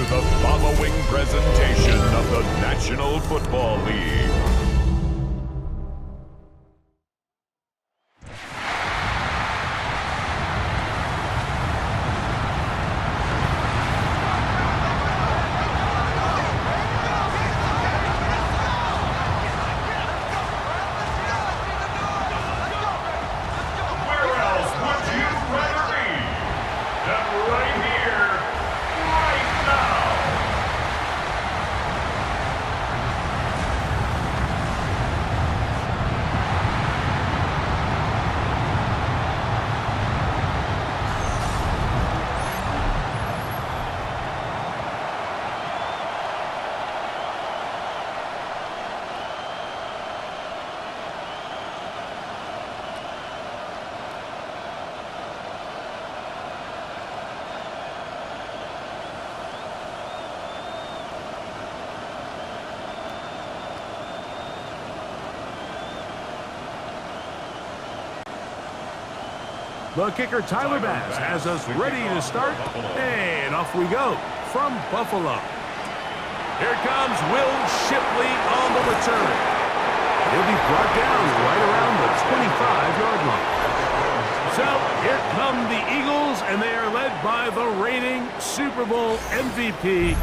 the following presentation of the National Football League. The kicker, Tyler Bass, has us ready to start, and off we go from Buffalo. Here comes Will Shipley on the return. He'll be brought down right around the 25-yard line. So here come the Eagles, and they are led by the reigning Super Bowl MVP.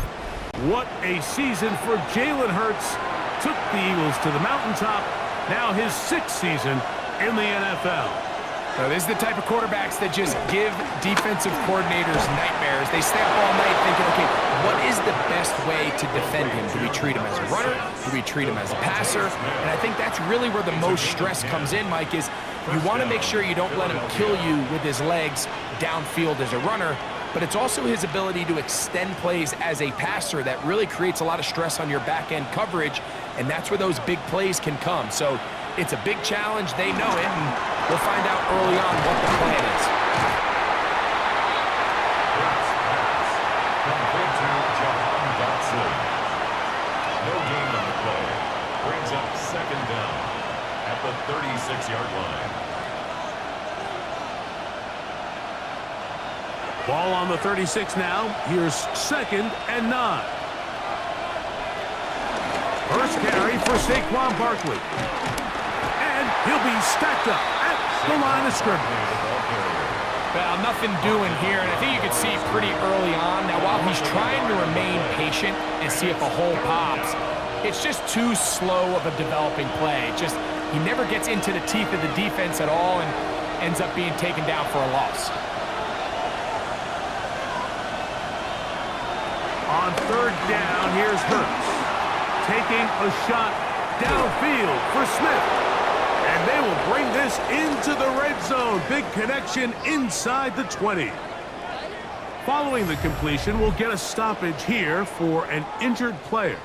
What a season for Jalen Hurts. Took the Eagles to the mountaintop. Now his 6th season in the NFL. So this is the type of quarterbacks that just give defensive coordinators nightmares. They stay up all night thinking, okay, what is the best way to defend him? Do we treat him as a runner? Do we treat him as a passer? And I think that's really where the most stress comes in, Mike, is you want to make sure you don't let him kill you with his legs downfield as a runner, but it's also his ability to extend plays as a passer that really creates a lot of stress on your back-end coverage, and that's where those big plays can come. So it's a big challenge. They know it, and we'll find out early on what the plan is. Complete to Jahan Dotson. No gain on the play. Brings up 2nd down at the 36-yard line. Ball on the 36 now. Here's 2nd and 9. First carry for Saquon Barkley. And he'll be stacked up at the line of scrimmage. Well, nothing doing here, and I think you can see pretty early on. Now, while he's trying to remain patient and see if a hole pops, it's just too slow of a developing play. He never gets into the teeth of the defense at all and ends up being taken down for a loss. On 3rd down, here's Hurts. Taking a shot downfield for Smith. And they will bring this into the red zone. Big connection inside the 20. Following the completion, we'll get a stoppage here for an injured player.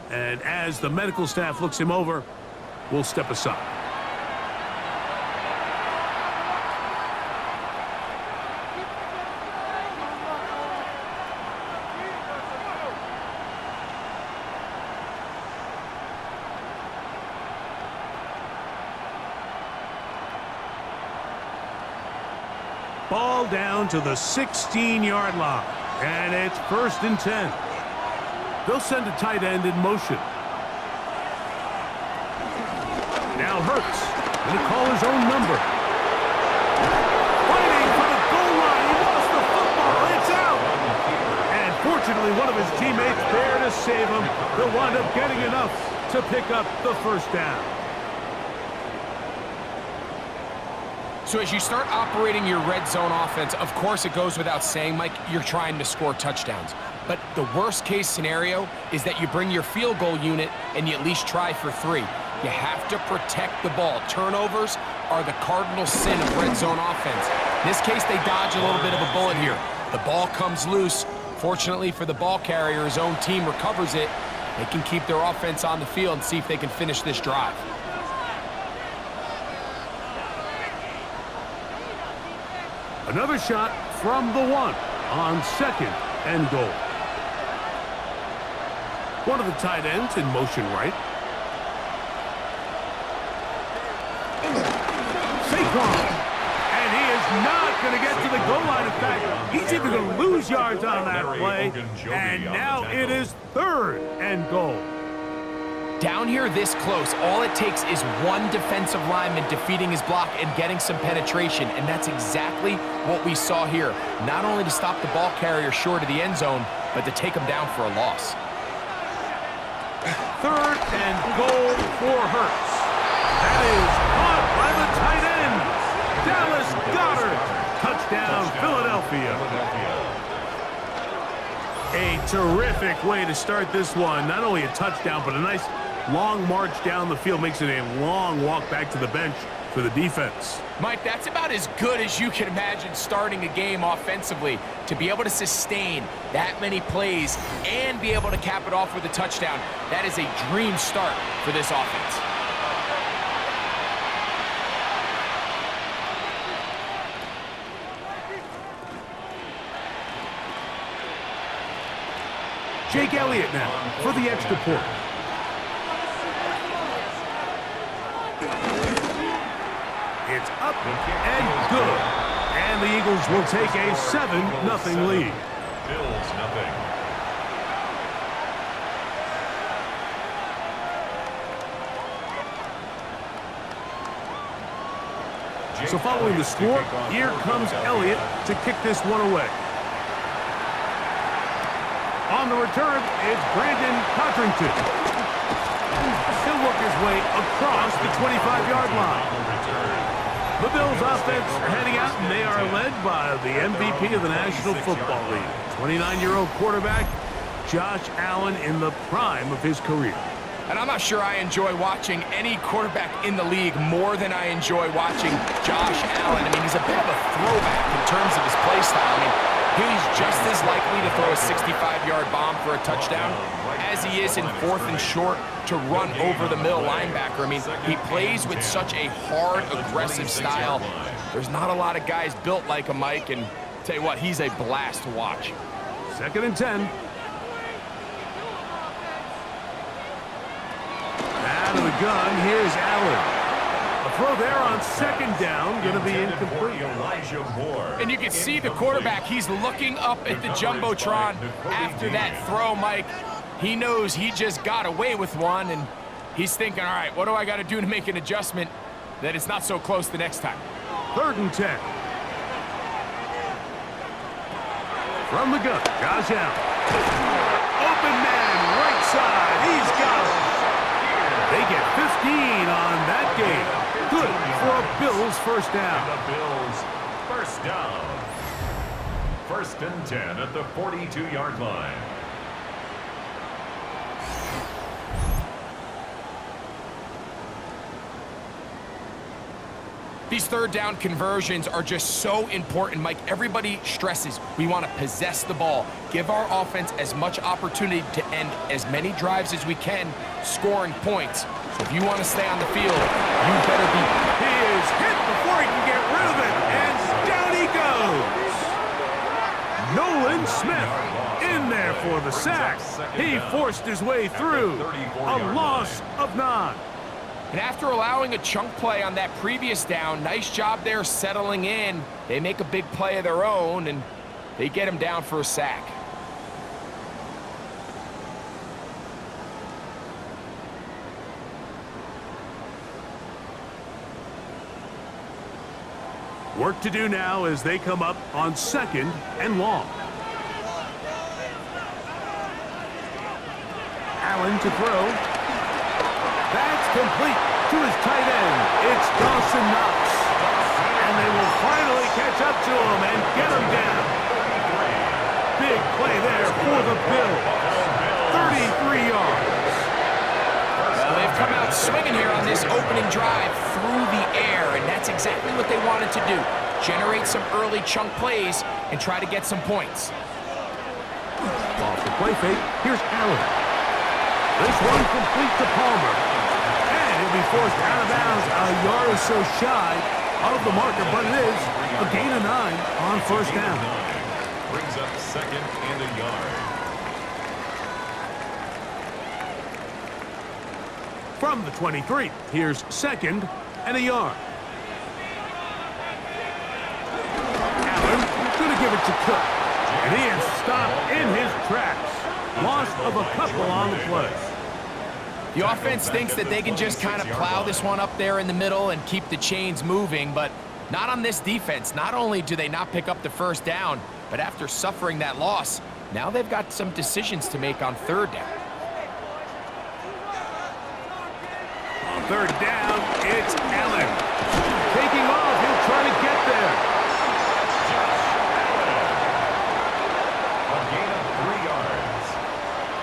And as the medical staff looks him over, we'll step aside. Ball down to the 16-yard line, and it's 1st and 10. They'll send a tight end in motion. Now Hurts, going to call his own number. Fighting for the goal line, he lost the football, it's out! And fortunately, one of his teammates there to save him. They'll wind up getting enough to pick up the 1st down. So as you start operating your red zone offense, of course it goes without saying, Mike, you're trying to score touchdowns. But the worst case scenario is that you bring your field goal unit and you at least try for 3. You have to protect the ball. Turnovers are the cardinal sin of red zone offense. In this case, they dodge a little bit of a bullet here. The ball comes loose. Fortunately for the ball carrier, his own team recovers it. They can keep their offense on the field and see if they can finish this drive. Another shot from the 1 on 2nd and goal. One of the tight ends in motion right. Saquon. And he is not going to get to the goal line. In fact, he's even going to lose yards on that play. And now it is 3rd and goal. Down here this close, all it takes is one defensive lineman defeating his block and getting some penetration, and that's exactly what we saw here. Not only to stop the ball carrier short of the end zone, but to take him down for a loss. 3rd and goal for Hurts. That is caught by the tight end, Dallas Goedert. Touchdown, Philadelphia. A terrific way to start this one. Not only a touchdown, but a nice long march down the field. Makes it a long walk back to the bench for the defense. Mike, that's about as good as you can imagine starting a game offensively. To be able to sustain that many plays and be able to cap it off with a touchdown, that is a dream start for this offense. Jake Elliott now for the extra point. It's up and good. And the Eagles will take a 7-0 lead. Bills nothing. So following the score, here comes Elliott to kick this one away. On the return, it's Brandon Cotrington. He'll work his way across the 25-yard line. The Bills offense are heading out, and they are led by the MVP of the National Football League, 29-year-old quarterback Josh Allen in the prime of his career. And I'm not sure I enjoy watching any quarterback in the league more than I enjoy watching Josh Allen. I mean, he's a bit of a throwback in terms of his play style. I mean, he's just as likely to throw a 65-yard bomb for a touchdown as he is in 4th and short to run over the middle linebacker. I mean, he plays with such a hard, aggressive style. There's not a lot of guys built like him, Mike, and tell you what, he's a blast to watch. 2nd and 10. Out of the gun, here's Allen. A throw there on 2nd down, going to be incomplete. And you can see the quarterback, he's looking up at the Jumbotron after that throw, Mike. He knows he just got away with one, and he's thinking, all right, what do I got to do to make an adjustment that it's not so close the next time? 3rd and 10. From the gun, Josh Allen. Open man, right side, he's got it. They get 15 on that game. Good for a Bills first down. The Bills first down. 1st and 10 at the 42-yard line. These 3rd down conversions are just so important, Mike. Everybody stresses we want to possess the ball, give our offense as much opportunity to end as many drives as we can, scoring points. So if you want to stay on the field, you better be. He is hit before he can get rid of it, and down he goes. Nolan Smith in there for the sack. He forced his way through. A loss of 9. And after allowing a chunk play on that previous down, nice job there settling in. They make a big play of their own, and they get him down for a sack. Work to do now as they come up on 2nd and long. Allen to throw. That's complete to his tight end. It's Dawson Knox. And they will finally catch up to him and get him down. Big play there for the Bills. 33 yards. Well, they've come out swinging here on this opening drive through the air, and that's exactly what they wanted to do. Generate some early chunk plays and try to get some points. Off the play fake, here's Allen. This one complete to Palmer. And he'll be forced out of bounds a yard or so shy of the marker, but it is a gain of 9 on 1st down. Brings up 2nd and a yard. From the 23, here's 2nd and a yard. to cook. And he is stopped in his tracks. Loss of a couple on the play. The offense thinks that they can just kind of plow this one up there in the middle and keep the chains moving, but not on this defense. Not only do they not pick up the first down, but after suffering that loss, now they've got some decisions to make on third down. On third down, it's Allen. Taking off, he'll try to get there. A gain of 3 yards.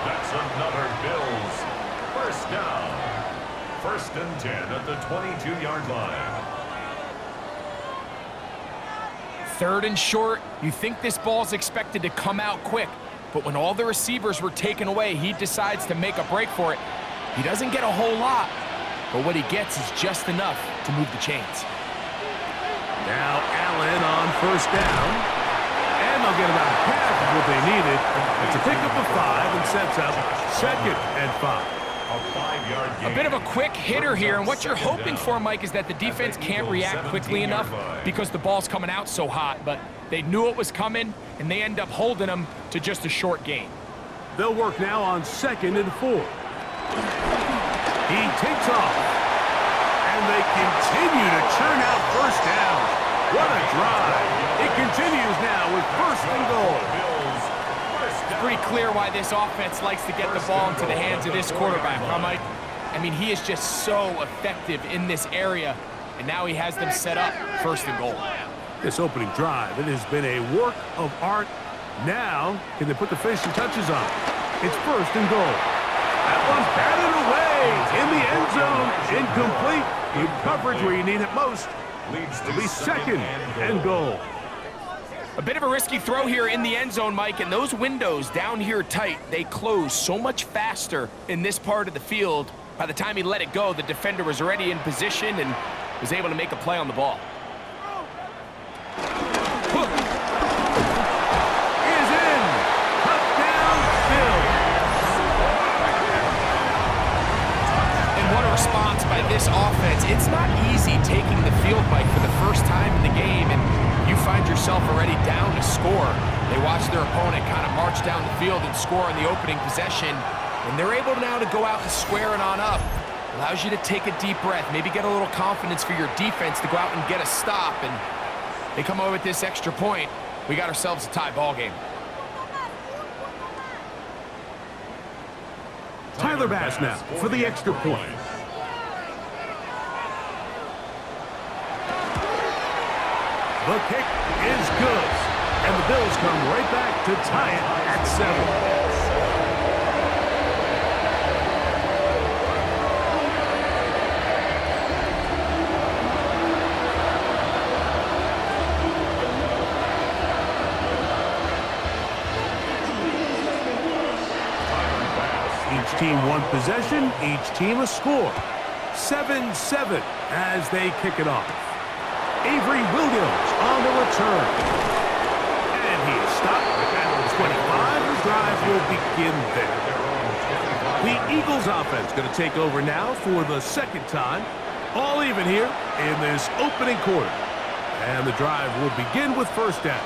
That's another Bills first down. 1st and 10 at the 22-yard line. 3rd and short, you think this ball's expected to come out quick, but when all the receivers were taken away, he decides to make a break for it. He doesn't get a whole lot, but what he gets is just enough to move the chains. Now Allen on first down, and they'll get about half of what they needed. It's a pickup of 5 and sets up 2nd and 5. A 5-yard gain. A bit of a quick hitter here, and what you're hoping for, Mike, is that the defense can't react quickly enough because the ball's coming out so hot, but they knew it was coming, and they end up holding them to just a short gain. They'll work now on 2nd and 4. He takes off, and they continue to churn out first downs. What a drive. It continues now with 1st and goal. It's pretty clear why this offense likes to get the ball into the hands of this quarterback, huh, Mike? I mean, he is just so effective in this area, and now he has them set up 1st and goal. This opening drive, it has been a work of art. Now, can they put the finishing touches on? It's 1st and goal. That one's batted away in the end zone. Incomplete. Good coverage where you need it most. It'll be 2nd and goal. A bit of a risky throw here in the end zone, Mike, and those windows down here tight, they close so much faster in this part of the field. By the time he let it go, the defender was already in position and was able to make a play on the ball. Hook is in. Touchdown, Bills. And what a response by this offense. It's not easy taking the field, Mike, for the first time in the game, and you find yourself already down to score. They watch their opponent kind of march down the field and score on the opening possession, and they're able now to go out and square it on up. Allows you to take a deep breath, maybe get a little confidence for your defense to go out and get a stop, and they come away with this extra point. We got ourselves a tie ball game. Tyler Bass now for the extra point. The kick is good, and the Bills come right back to tie it at 7. Each team one possession, each team a score. 7-7 as they kick it off. Avery Williams on the return. And he is stopped at the 25. The drive will begin there. The Eagles offense going to take over now for the 2nd time. All even here in this opening quarter. And the drive will begin with 1st down.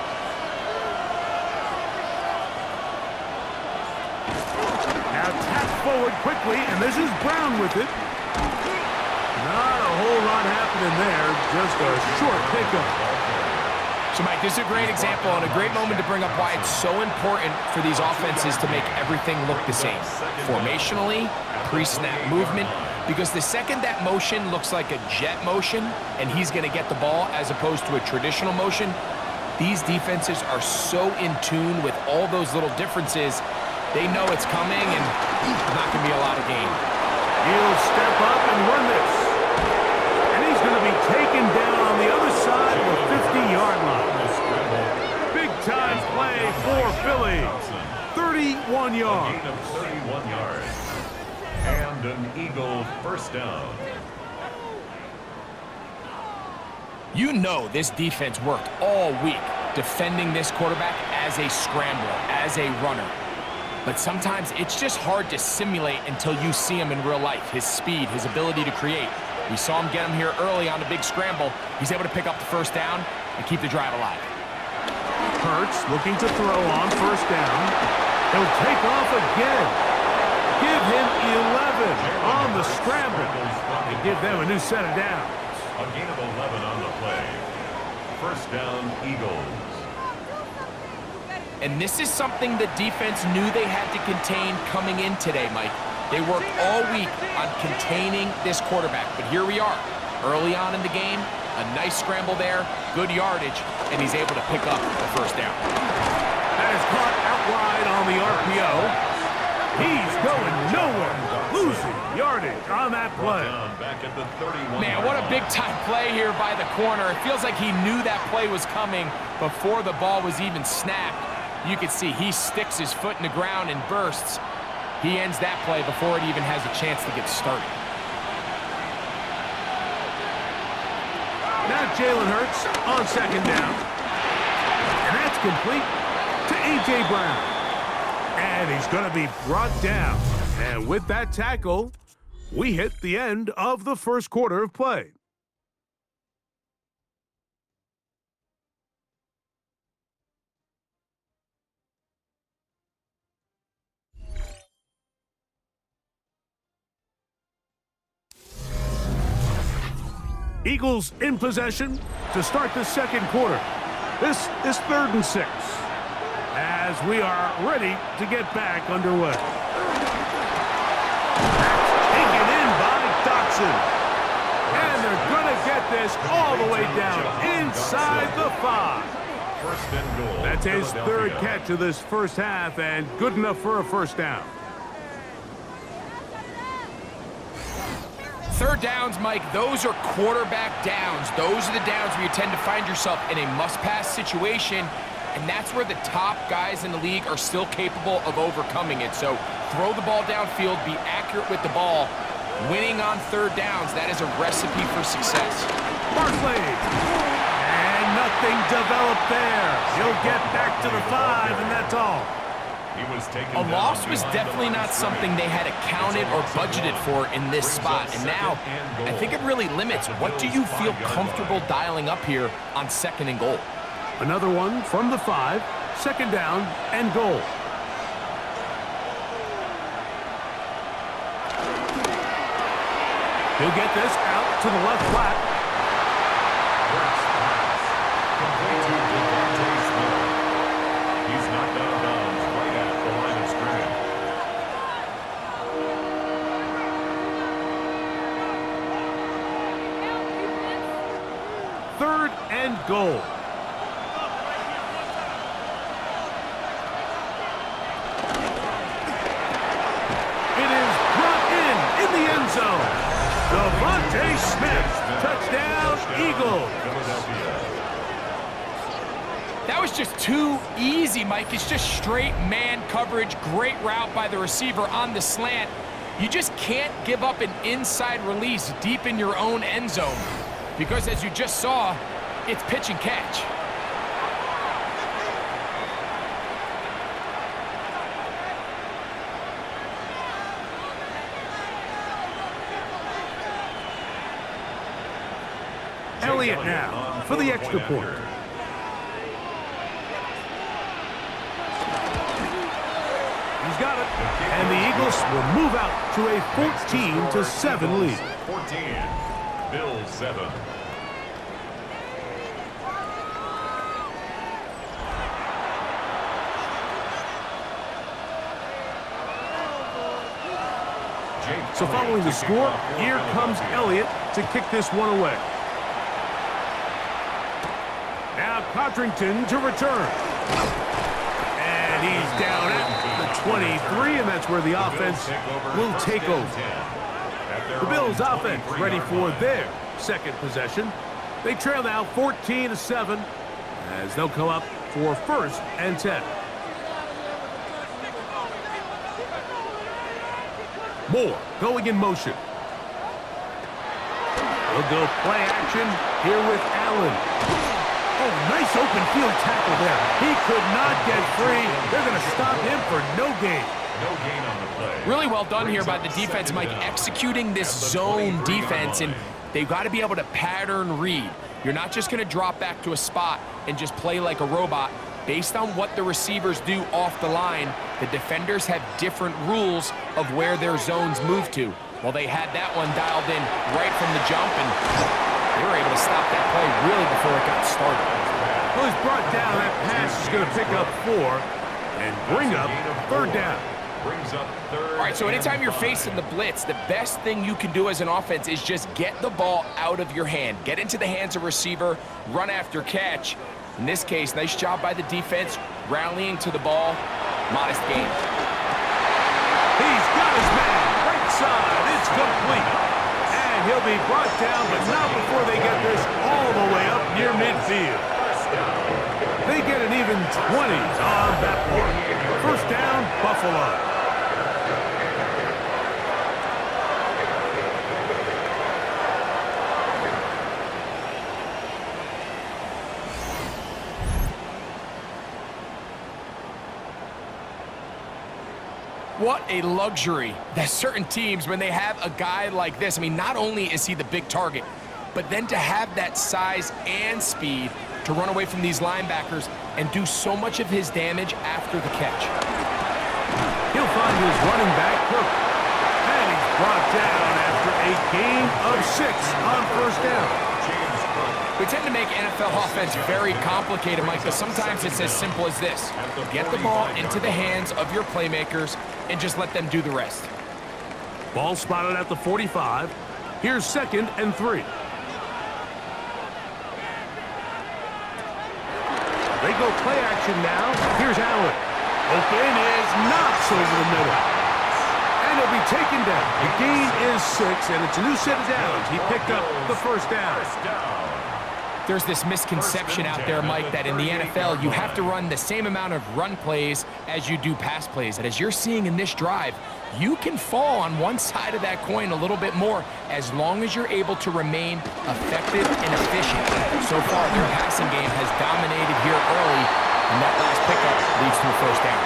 Now tap forward quickly, and this is Brown with it. Not a whole lot happening there, just a short pickup. So, Mike, this is a great example and a great moment to bring up why it's so important for these offenses to make everything look the same. Formationally, pre-snap movement, because the second that motion looks like a jet motion and he's going to get the ball as opposed to a traditional motion, these defenses are so in tune with all those little differences. They know it's coming, and there's not going to be a lot of gain. He'll step up and run this. And he's going to be taken down on the other side of the 50-yard line. Big-time play for Philly. 31 yards. Gain of 31 yards. And an Eagle 1st down. You know this defense worked all week defending this quarterback as a scrambler, as a runner. But sometimes it's just hard to simulate until you see him in real life. His speed, his ability to create. We saw him get him here early on the big scramble. He's able to pick up the 1st down and keep the drive alive. Hurts looking to throw on first down. He'll take off again. Give him 11 on the scramble. And give them a new set of downs. A gain of 11 on the play. First down, Eagles. And this is something the defense knew they had to contain coming in today, Mike. They worked all week on containing this quarterback. But here we are, early on in the game, a nice scramble there, good yardage, and he's able to pick up the first down. That is caught out wide on the RPO. He's going nowhere, losing yardage on that play. Man, what a big-time play here by the corner. It feels like he knew that play was coming before the ball was even snapped. You can see he sticks his foot in the ground and bursts. He ends that play before it even has a chance to get started. Now Jalen Hurts on second down. And that's complete to A.J. Brown. And he's going to be brought down. And with that tackle, we hit the end of the first quarter of play. Eagles in possession to start the second quarter. This is 3rd and 6 as we are ready to get back underway. That's taken in by Dotson. And they're going to get this all the way down inside the 5. First and goal. That's his 3rd catch of this first half and good enough for a first down. 3rd downs, Mike, those are quarterback downs. Those are the downs where you tend to find yourself in a must-pass situation, and that's where the top guys in the league are still capable of overcoming it. So throw the ball downfield, be accurate with the ball. Winning on 3rd downs, that is a recipe for success. Barkley. And nothing developed there. He'll get back to the 5, and that's all. A loss was definitely not something they had accounted or budgeted for in this spot. And now, I think it really limits what do you feel comfortable dialing up here on 2nd and goal. Another one from the 5, 2nd down and goal. He'll get this out to the left flat. He's knocked out of bounds right at the line of scrimmage. 3rd and goal. It is brought in the end zone. Devontae Smith, touchdown, Eagles. That was just too easy, Mike. It's just straight man coverage, great route by the receiver on the slant. You just can't give up an inside release deep in your own end zone because, as you just saw, it's pitch and catch. Elliott now for the extra point. He's got it. And the Eagles will move out to a 14-7 lead. 14, Bills 7. So following the score, here comes Elliott to kick this one away. Now Codrington to return. And he's down at the 23, and that's where the offense will take over. The Bills offense ready for their second possession. They trail now 14-7 as they'll come up for 1st and 10. Moore going in motion. He'll go play action here with Allen. Oh, nice open field tackle there. He could not get free. They're going to stop him for no gain. No gain on the play. Really well done here by the defense, Mike, executing this zone defense, and they've got to be able to pattern read. You're not just going to drop back to a spot and just play like a robot. based on what the receivers do off the line, the defenders have different rules of where their zones move to. Well, they had that one dialed in right from the jump, and they were able to stop that play really before it got started. Well, he's brought down. That pass is going to pick up 4 and bring up 3rd down. Brings up 3rd. All right, so anytime you're facing the blitz, the best thing you can do as an offense is just get the ball out of your hand. Get into the hands of receiver, run after catch. In this case, nice job by the defense, rallying to the ball. Modest gain. He's got his man. Right side. It's complete. And he'll be brought down, but not before they get this all the way up near midfield. They get an even 20 on that one. 1st down, Buffalo. What a luxury that certain teams, when they have a guy like this, I mean, not only is he the big target, but then to have that size and speed to run away from these linebackers and do so much of his damage after the catch. He'll find his running back, Cook. And he's brought down after a gain of 6 on 1st down. We tend to make NFL offense very complicated, Mike, but sometimes it's as simple as this. Get the ball into the hands of your playmakers and just let them do the rest. Ball spotted at the 45. Here's 2nd and 3. They go play action now. Here's Allen. Open is knocks over the middle. And he'll be taken down. The gain is 6, and it's a new set of downs. He picked up the 1st down. There's this misconception out there, Mike, that in the NFL, you have to run the same amount of run plays as you do pass plays. And as you're seeing in this drive, you can fall on one side of that coin a little bit more as long as you're able to remain effective and efficient. So far, their passing game has dominated here early, and that last pickup leads to a 1st down.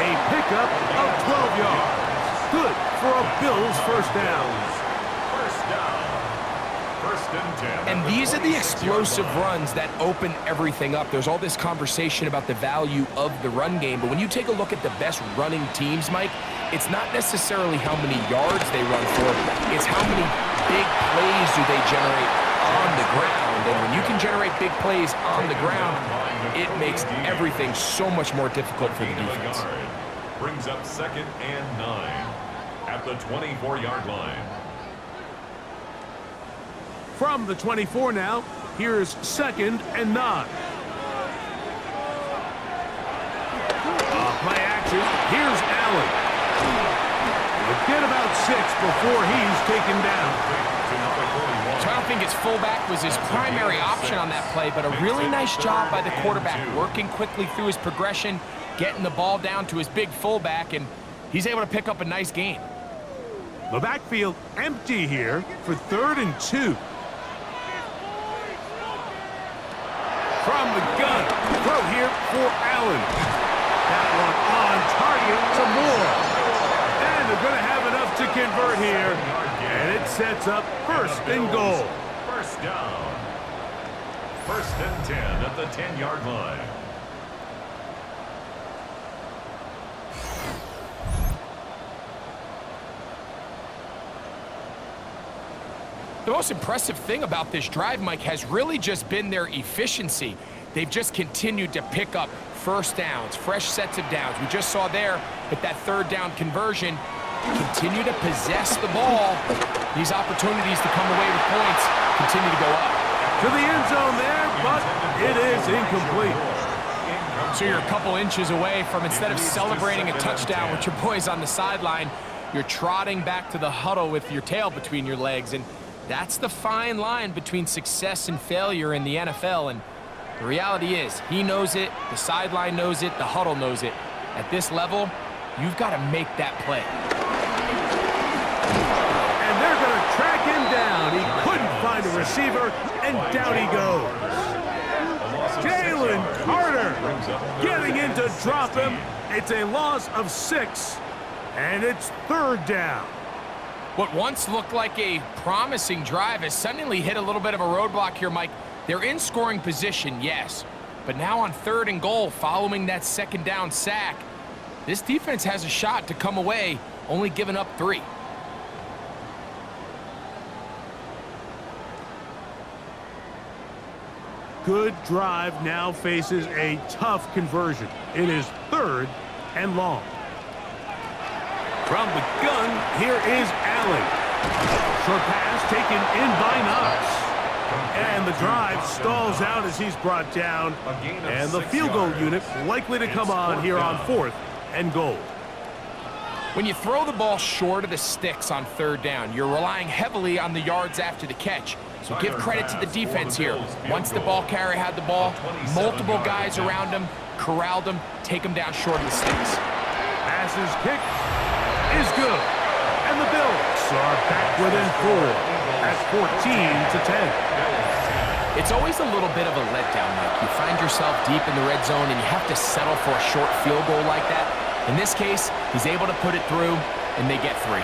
A pickup of 12 yards. Good for a Bills 1st down. 1st down. 1st and 10. And these are the explosive runs that open everything up. There's all this conversation about the value of the run game, but when you take a look at the best running teams, Mike, it's not necessarily how many yards they run for, it's how many big plays do they generate on the ground. And when you can generate big plays on the ground, it makes everything so much more difficult for the defense. Brings up 2nd and 9 at the 24-yard line. From the 24 now, here's 2nd and 9. Play action. Here's Allen. He'll get about 6 before he's taken down. So I don't think his fullback was his primary option on that play, but a really nice job by the quarterback, working quickly through his progression, getting the ball down to his big fullback, and he's able to pick up a nice gain. The backfield empty here for 3rd and 2. From the gun, throw here for Allen. That one on target to Moore. And they're going to have enough to convert here. And it sets up 1st and goal. 1st down. 1st and 10 at the 10-yard line. The most impressive thing about this drive, Mike, has really just been their efficiency. They've just continued to pick up 1st downs, fresh sets of downs. We just saw there with that 3rd down conversion, continue to possess the ball. These opportunities to come away with points continue to go up. To the end zone there, but it is incomplete. So you're a couple inches away from, instead of celebrating a touchdown with your boys on the sideline, you're trotting back to the huddle with your tail between your legs. And that's the fine line between success and failure in the NFL. And the reality is, he knows it, the sideline knows it, the huddle knows it. At this level, you've got to make that play. And they're going to track him down. He couldn't find a receiver, and down he goes. Jalen Carter getting in to drop him. It's a loss of 6, and it's 3rd down. What once looked like a promising drive has suddenly hit a little bit of a roadblock here, Mike. They're in scoring position, yes, But now on 3rd and goal, following that 2nd down sack, this defense has a shot to come away, only giving up 3. Good drive now faces a tough conversion. It is 3rd and long. From the gun, here is Allen. Short pass taken in by Knox. And the drive stalls out as he's brought down. And the field goal unit likely to come on here on 4th and goal. When you throw the ball short of the sticks on 3rd down, you're relying heavily on the yards after the catch. So give credit to the defense here. Once the ball carrier had the ball, multiple guys around him, corralled him, take him down short of the sticks. Passes kick is good. And the Bills are back within 4 at 14-10. It's always a little bit of a letdown, Mike. You find yourself deep in the red zone and you have to settle for a short field goal like that. In this case, he's able to put it through, and they get 3.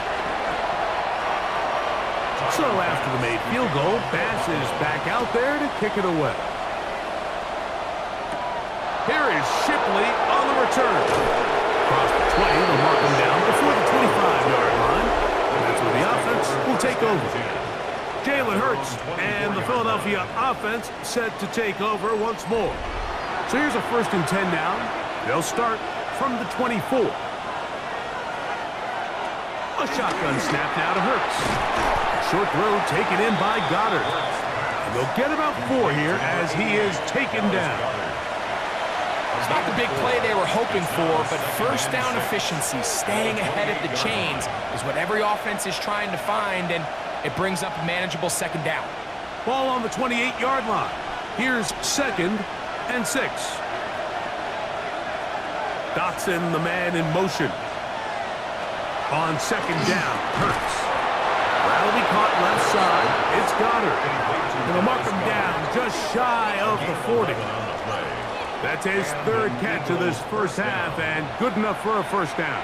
So after the made field goal, Bass is back out there to kick it away. Here is Shipley on the return. Across the 20, they'll mark him down before the 25-yard line. And that's where the offense will take over. Jalen Hurts and the Philadelphia offense set to take over once more. So here's a 1st and 10 now. They'll start from the 24. A shotgun snap now to Hurts. A short throw taken in by Goddard. And they'll get about 4 here as he is taken down. It's not the big play they were hoping for, but 1st down efficiency, staying ahead of the chains, is what every offense is trying to find, and it brings up a manageable 2nd down. Ball on the 28-yard line. Here's 2nd and 6. Dotson, the man in motion. On 2nd down, Hurts. That'll be caught left side. It's Goddard. And they'll mark him down just shy of the 40. That's his 3rd catch of this 1st half, and good enough for a 1st down.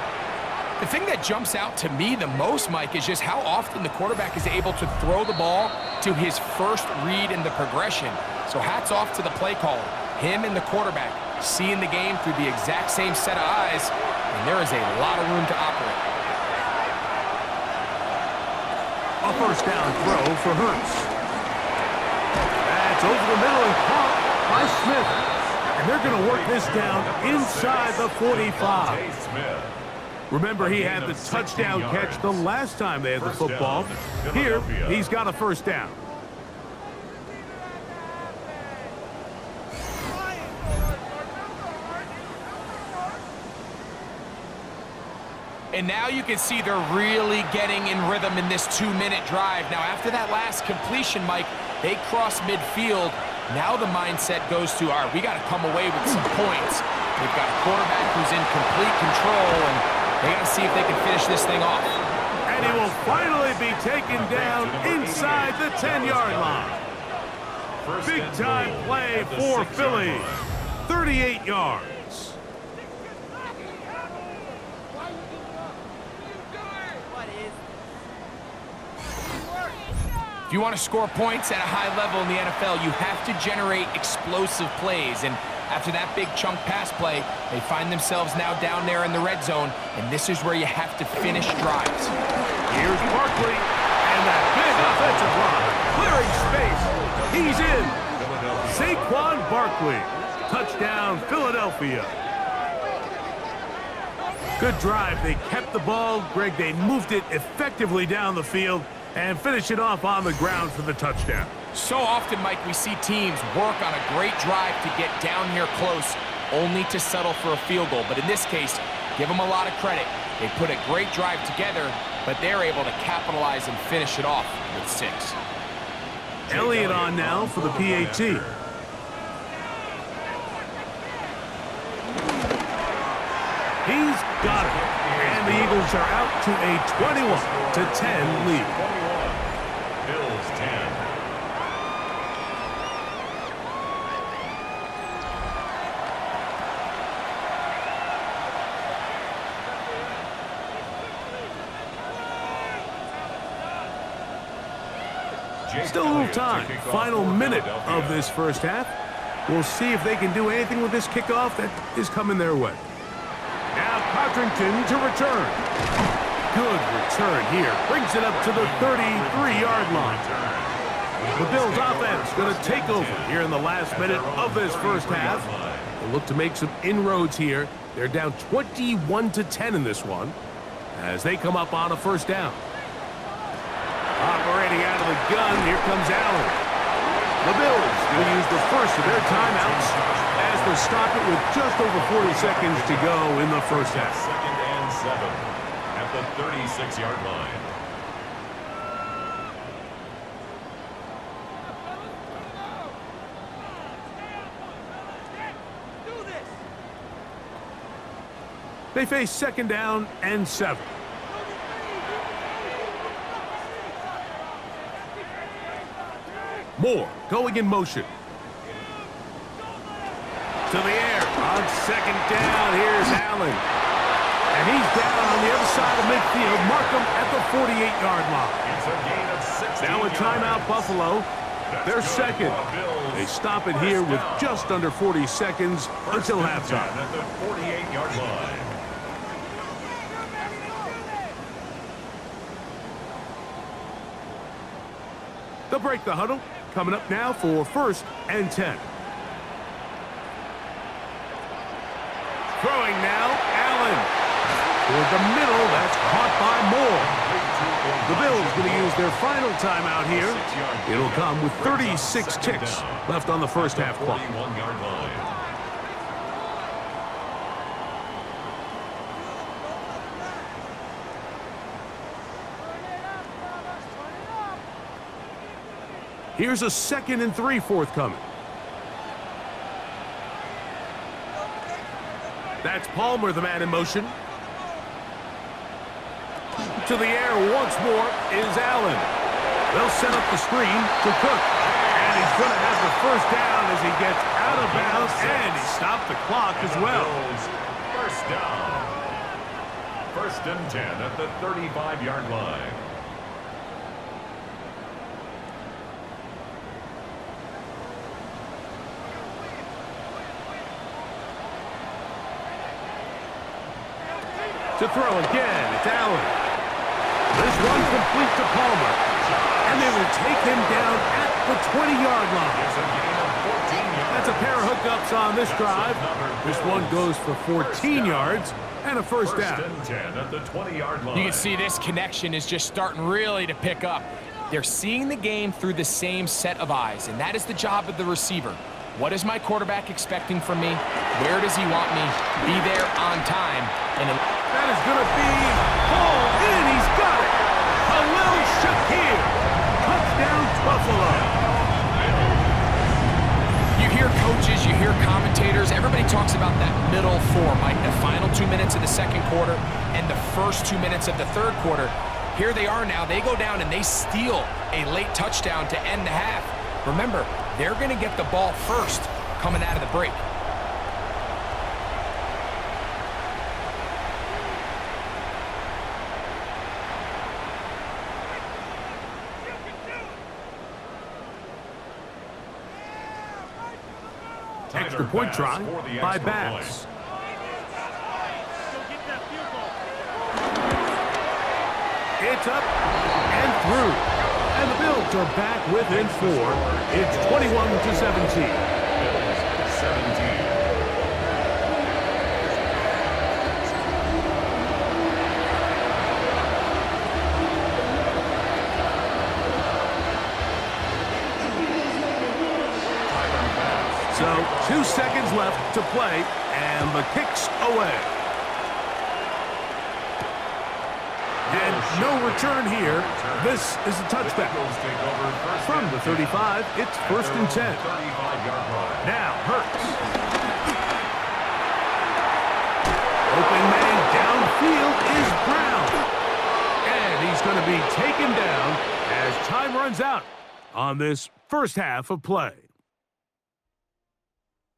The thing that jumps out to me the most, Mike, is just how often the quarterback is able to throw the ball to his first read in the progression. So hats off to the play caller. Him and the quarterback seeing the game through the exact same set of eyes, and there is a lot of room to operate. A 1st down throw for Hurts. That's over the middle and caught by Smith. And they're going to work this down inside the 45. Remember, he had the touchdown catch the last time they had the football. Here, he's got a 1st down. And now you can see they're really getting in rhythm in this 2-minute drive. Now, after that last completion, Mike, they cross midfield. Now the mindset goes to, all right, we got to come away with some points. They've got a quarterback who's in complete control, and they got to see if they can finish this thing off. And he will finally be taken down inside the 10-yard line. Big-time play for Philly. 38 yards. If you want to score points at a high level in the NFL, you have to generate explosive plays. And after that big chunk pass play, they find themselves now down there in the red zone, and this is where you have to finish drives. Here's Barkley, and that big offensive line, clearing space. He's in. Saquon Barkley, touchdown Philadelphia. Good drive. They kept the ball. Greg, they moved it effectively down the field and finish it off on the ground for the touchdown. So often, Mike, we see teams work on a great drive to get down here close, only to settle for a field goal. But in this case, give them a lot of credit. They put a great drive together, but they're able to capitalize and finish it off with 6. Elliott on now for the PAT. He's got it. And the Eagles are out to a 21-10 lead. Bills 10. Still a little time. Final minute of this 1st half. We'll see if they can do anything with this kickoff that is coming their way. Now Codrington to return. Good return here. Brings it up to the 33-yard line. The Bills offense going to take over here in the last minute of this first half. They'll look to make some inroads here. They're down 21-10 in this one as they come up on a first down. Operating out of the gun, here comes Allen. The Bills will use the first of their timeouts as they stop it with just over 40 seconds to go in the first half. 2nd and 7 at the 36-yard line. They face 2nd down and 7. Moore going in motion. To the air on 2nd down. Here's Allen. And he's down on the other side of midfield. Mark him at the 48-yard line. It's a gain of 16 Now a timeout, Buffalo. They're second. They stop it here with just under 40 seconds until halftime. At the 48-yard line. They'll break the huddle. Coming up now for 1st and 10. Throwing now, Allen. Toward the middle, that's caught by Moore. The Bills going to use their final timeout here. It'll come with 36 ticks left on the first half clock. 41-yard line. Here's a 2nd and 3 forthcoming. That's Palmer, the man in motion. To the air once more is Allen. They'll set up the screen to Cook. And he's going to have the first down as he gets out of bounds. And he stopped the clock as well. First down. 1st and 10 at the 35-yard line. To throw again, it's Allen. This one complete to Palmer. And they will take him down at the 20-yard line. That's a pair of hookups on this drive. This one goes for 14 yards and a first down. 1st and 10 at the 20-yard line. You can see this connection is just starting really to pick up. They're seeing the game through the same set of eyes, and that is the job of the receiver. What is my quarterback expecting from me? Where does he want me? Be there on time. And that is going to be hauled in. He's got it. Khalil Shakir. Touchdown, Buffalo. You hear coaches, you hear commentators, everybody talks about that middle four, Mike, the final 2 minutes of the second quarter and the first 2 minutes of the third quarter. Here they are now. They go down and they steal a late touchdown to end the half. Remember, they're going to get the ball first coming out of the break. Extra point try by Bass. It's up and through. And the Bills are back within 4. It's 21-17. 17. So 2 seconds left to play, and the kick's away. And no return here. This is a touchback. From the 35, it's 1st and 10. Now, Hurts. Open man downfield is Brown. And he's going to be taken down as time runs out on this first half of play.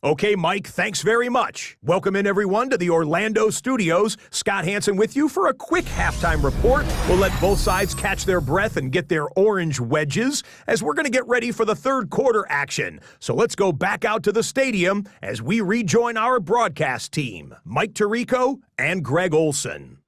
Okay, Mike, thanks very much. Welcome in, everyone, to the Orlando studios. Scott Hansen with you for a quick halftime report. We'll let both sides catch their breath and get their orange wedges as we're going to get ready for the third quarter action. So let's go back out to the stadium as we rejoin our broadcast team, Mike Tirico and Greg Olson.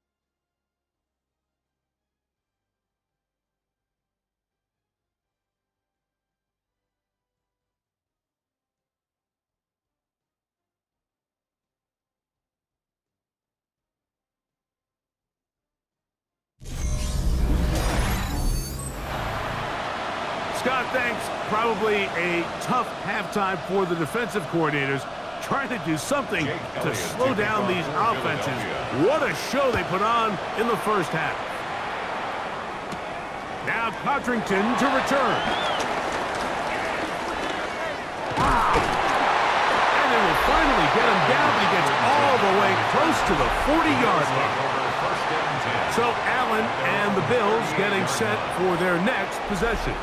Scott, thanks. Probably a tough halftime for the defensive coordinators, trying to do something to slow down these offenses. What a show they put on in the first half. Now Codrington to return. And they will finally get him down, but he gets all the way close to the 40-yard line. So Allen and the Bills getting set for their next possession.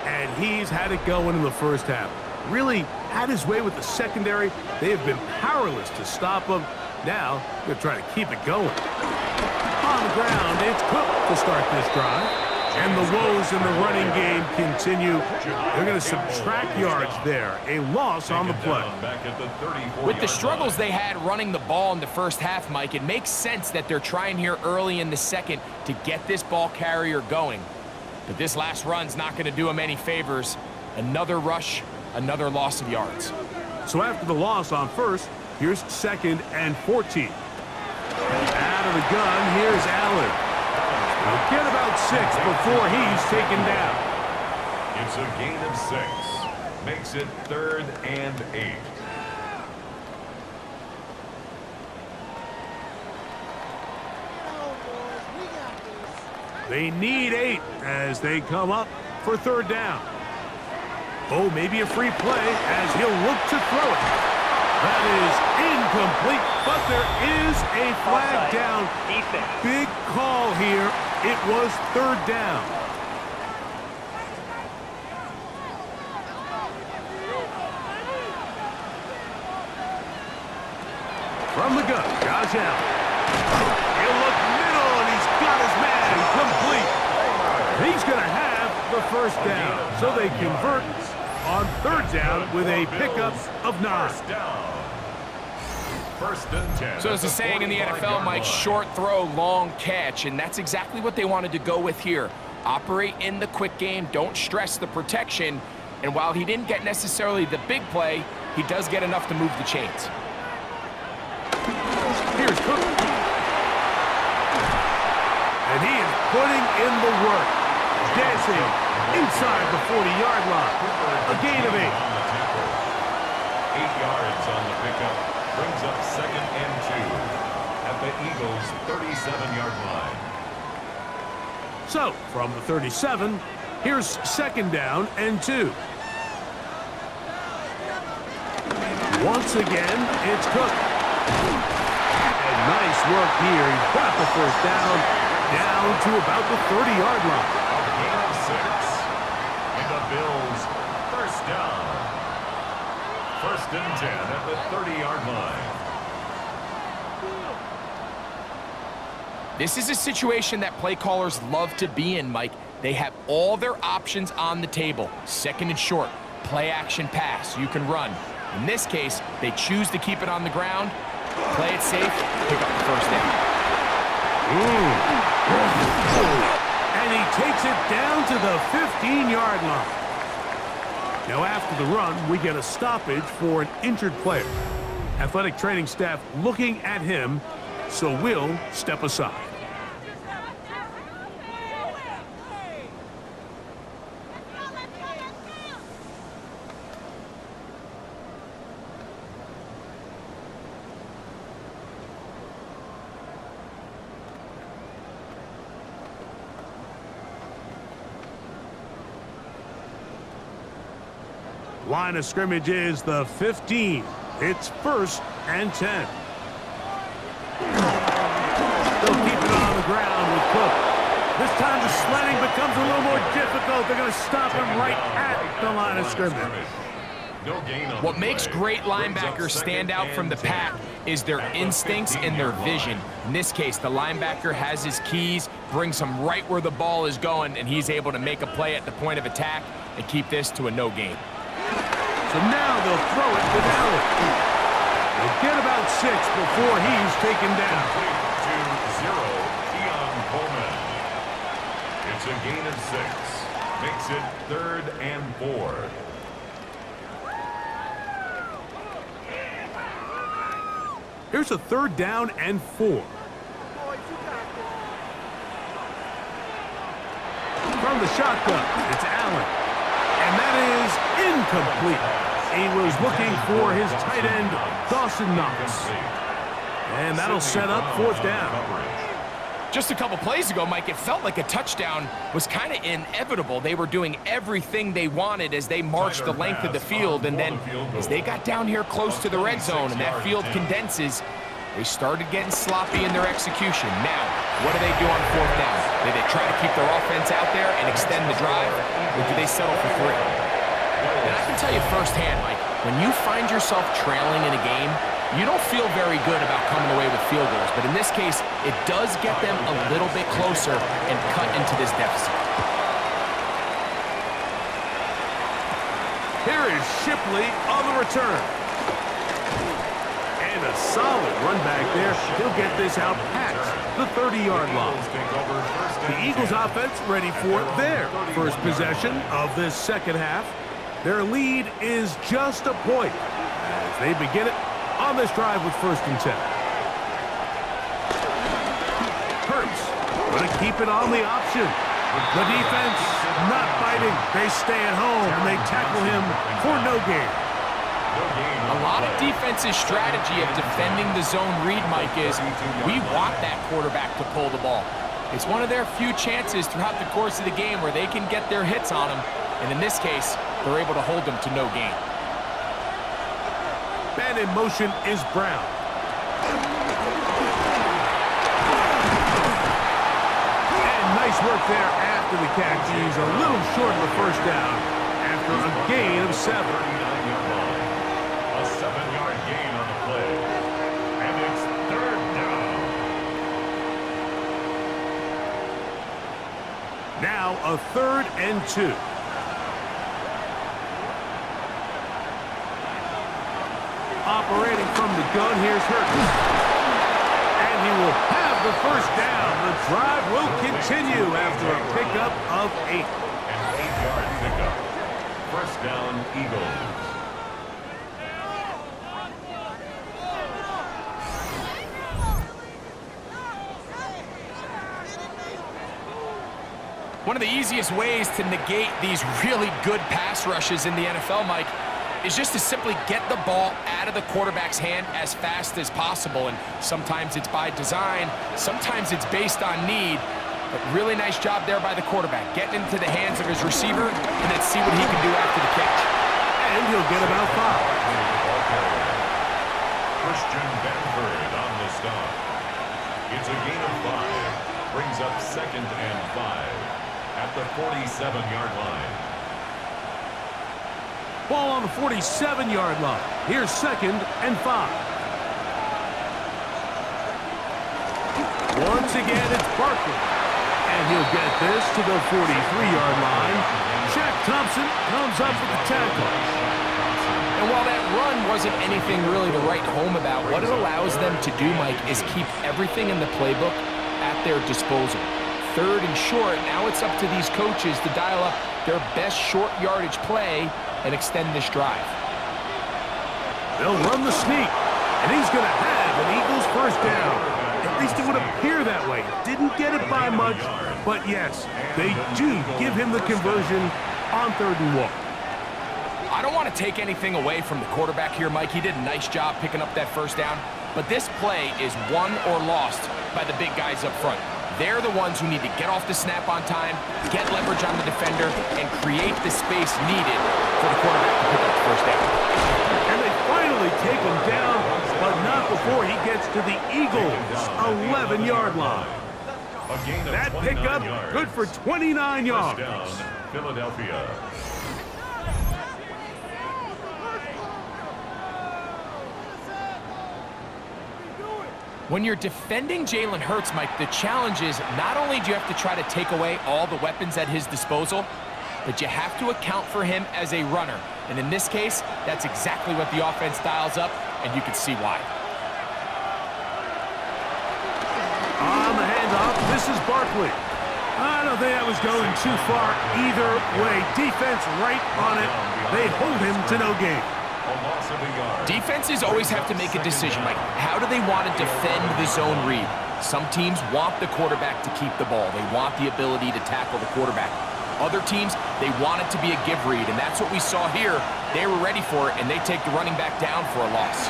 And he's had it going in the first half. Really had his way with the secondary. They have been powerless to stop him. Now, they're trying to keep it going. On the ground, it's Cook to start this drive. And the woes in the running game continue. They're going to subtract yards there. A loss on the play. With the struggles they had running the ball in the first half, Mike, it makes sense that they're trying here early in the second to get this ball carrier going. But this last run's not going to do him any favors. Another rush, another loss of yards. So after the loss on first, here's 2nd and 14. Out of the gun, here's Allen. He'll get about 6 before he's taken down. It's a gain of 6. Makes it 3rd and 8. They need 8 as they come up for 3rd down. Oh, maybe a free play as he'll look to throw it. That is incomplete, but there is a flag down. Big call here. It was 3rd down. From the gun, Josh Allen. He'll look middle, and he's got his man complete. He's going to have the 1st down, so they convert on 3rd down with a pickup of 9. 1st and 10. So as the saying in the NFL, Mike, short throw, long catch, and that's exactly what they wanted to go with here. Operate in the quick game, don't stress the protection, and while he didn't get necessarily the big play, he does get enough to move the chains. Here's Cook. And he is putting in the work. Dancing inside the 40-yard line. A gain of 8. 8 yards on the pickup. Brings up 2nd and 2 at the Eagles' 37-yard line. So, from the 37, here's 2nd down and 2. Once again, it's Cook. And nice work here. He's got the 1st down to about the 30-yard line. A gain of 6. And the Bills' 1st down. 1st and 10 at the 30-yard line. This is a situation that play callers love to be in, Mike. They have all their options on the table. 2nd and short, play action pass, you can run. In this case, they choose to keep it on the ground, play it safe, pick up the 1st down. And he takes it down to the 15-yard line. Now after the run, we get a stoppage for an injured player. Athletic training staff looking at him, so we'll step aside. Line of scrimmage is the 15. It's 1st and 10. They'll keep it on the ground with Cook. This time the sledding becomes a little more difficult. They're going to stop him right at the line of scrimmage. No gain on What the makes play. great Brings up linebackers stand second out from the and 10. pack is their At the instincts and their 15-yard line. vision. In this case, the linebacker has his keys, brings him right where the ball is going, and he's able to make a play at the point of attack and keep this to a no gain. So now they'll throw it to Allen. They'll get about 6 before he's taken down. Complete to 0, Keon Coleman. It's a gain of 6. Makes it 3rd and 4. Here's a 3rd down and 4. From the shotgun, it's Allen. And that is incomplete. He was looking for his tight end, Dawson Knox. And that'll set up 4th down. Just a couple plays ago, Mike, it felt like a touchdown was kind of inevitable. They were doing everything they wanted as they marched the length of the field, and then as they got down here close to the red zone and that field condenses, they started getting sloppy in their execution. Now, what do they do on 4th down? Do they try to keep their offense out there and extend the drive, or do they settle for 3? And I can tell you firsthand, Mike, when you find yourself trailing in a game, you don't feel very good about coming away with field goals. But in this case, it does get them a little bit closer and cut into this deficit. Here is Shipley on the return. And a solid run back there. He'll get this out past the 30-yard line. The Eagles offense ready for their first possession of this second half. Their lead is just a point as they begin it on this drive with 1st and 10. Hurts going to keep it on the option. The defense not biting. They stay at home and they tackle him for no gain. A lot of defense's strategy of defending the zone read, Mike, is we want that quarterback to pull the ball. It's one of their few chances throughout the course of the game where they can get their hits on him. And in this case, they're able to hold him to no gain. Man in motion is Brown. And nice work there after the catch. He's a little short of the 1st down after a gain of 7. A 7-yard gain on the play. And it's 3rd down. Now a 3rd and 2. Operating from the gun, here's Hurts. And he will have the 1st down. The drive will continue after a pickup of 8. An 8-yard pickup. 1st down, Eagles. One of the easiest ways to negate these really good pass rushes in the NFL, Mike, is just to simply get the ball out of the quarterback's hand as fast as possible. And sometimes it's by design, sometimes it's based on need. But really nice job there by the quarterback, getting into the hands of his receiver, and then see what he can do after the catch. And he'll get about 5. Christian Benford on the stop. It's a gain of 5. Brings up 2nd and 5 at the 47-yard line. Ball on the 47-yard line. Here's 2nd and 5. Once again, it's Barkley. And he'll get this to the 43-yard line. Shaq Thompson comes up with the tackle. And while that run wasn't anything really to write home about, what it allows them to do, Mike, is keep everything in the playbook at their disposal. 3rd and short, now it's up to these coaches to dial up their best short yardage play and extend this drive. They'll run the sneak, and he's going to have an Eagles 1st down. At least it would appear that way. Didn't get it by much, but yes, they do give him the conversion on 3rd and 1. I don't want to take anything away from the quarterback here, Mike. He did a nice job picking up that 1st down, but this play is won or lost by the big guys up front. They're the ones who need to get off the snap on time, get leverage on the defender, and create the space needed for the quarterback to pick up the 1st down. And they finally take him down, but not before he gets to the Eagles' 11-yard line. That pickup good for 29 yards. First down, Philadelphia. When you're defending Jalen Hurts, Mike, the challenge is not only do you have to try to take away all the weapons at his disposal, but you have to account for him as a runner. And in this case, that's exactly what the offense dials up, and you can see why. On the handoff, this is Barkley. I don't think that was going too far either way. Defense right on it. They hold him to no gain. Defenses always have to make a decision, Mike. How do they want to defend the zone read? Some teams want the quarterback to keep the ball. They want the ability to tackle the quarterback. Other teams, they want it to be a give read, and that's what we saw here. They were ready for it, and they take the running back down for a loss.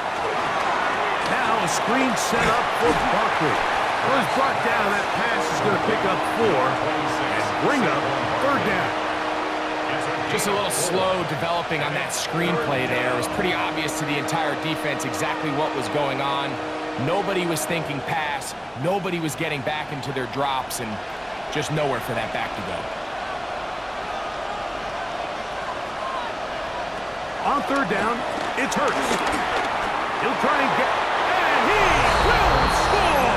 Now a screen set up for Barkley. Well, he's brought down. That pass is going to pick up 4 and bring up 3rd down. Just a little slow developing on that screenplay there. It was pretty obvious to the entire defense exactly what was going on. Nobody was thinking pass. Nobody was getting back into their drops, and just nowhere for that back to go. On 3rd down, it's Hurts. He'll try and get, and he will score!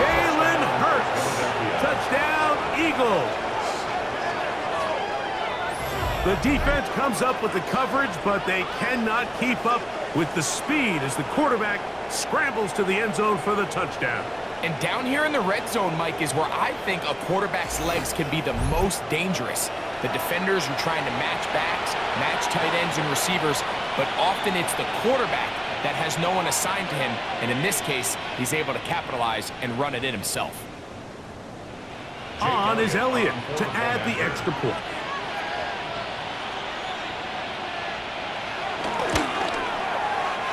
Jalen Hurts. Touchdown, Eagles. The defense comes up with the coverage, but they cannot keep up with the speed as the quarterback scrambles to the end zone for the touchdown. And down here in the red zone, Mike, is where I think a quarterback's legs can be the most dangerous. The defenders are trying to match backs, match tight ends and receivers, but often it's the quarterback that has no one assigned to him, and in this case, he's able to capitalize and run it in himself. On is Elliott to add the extra point.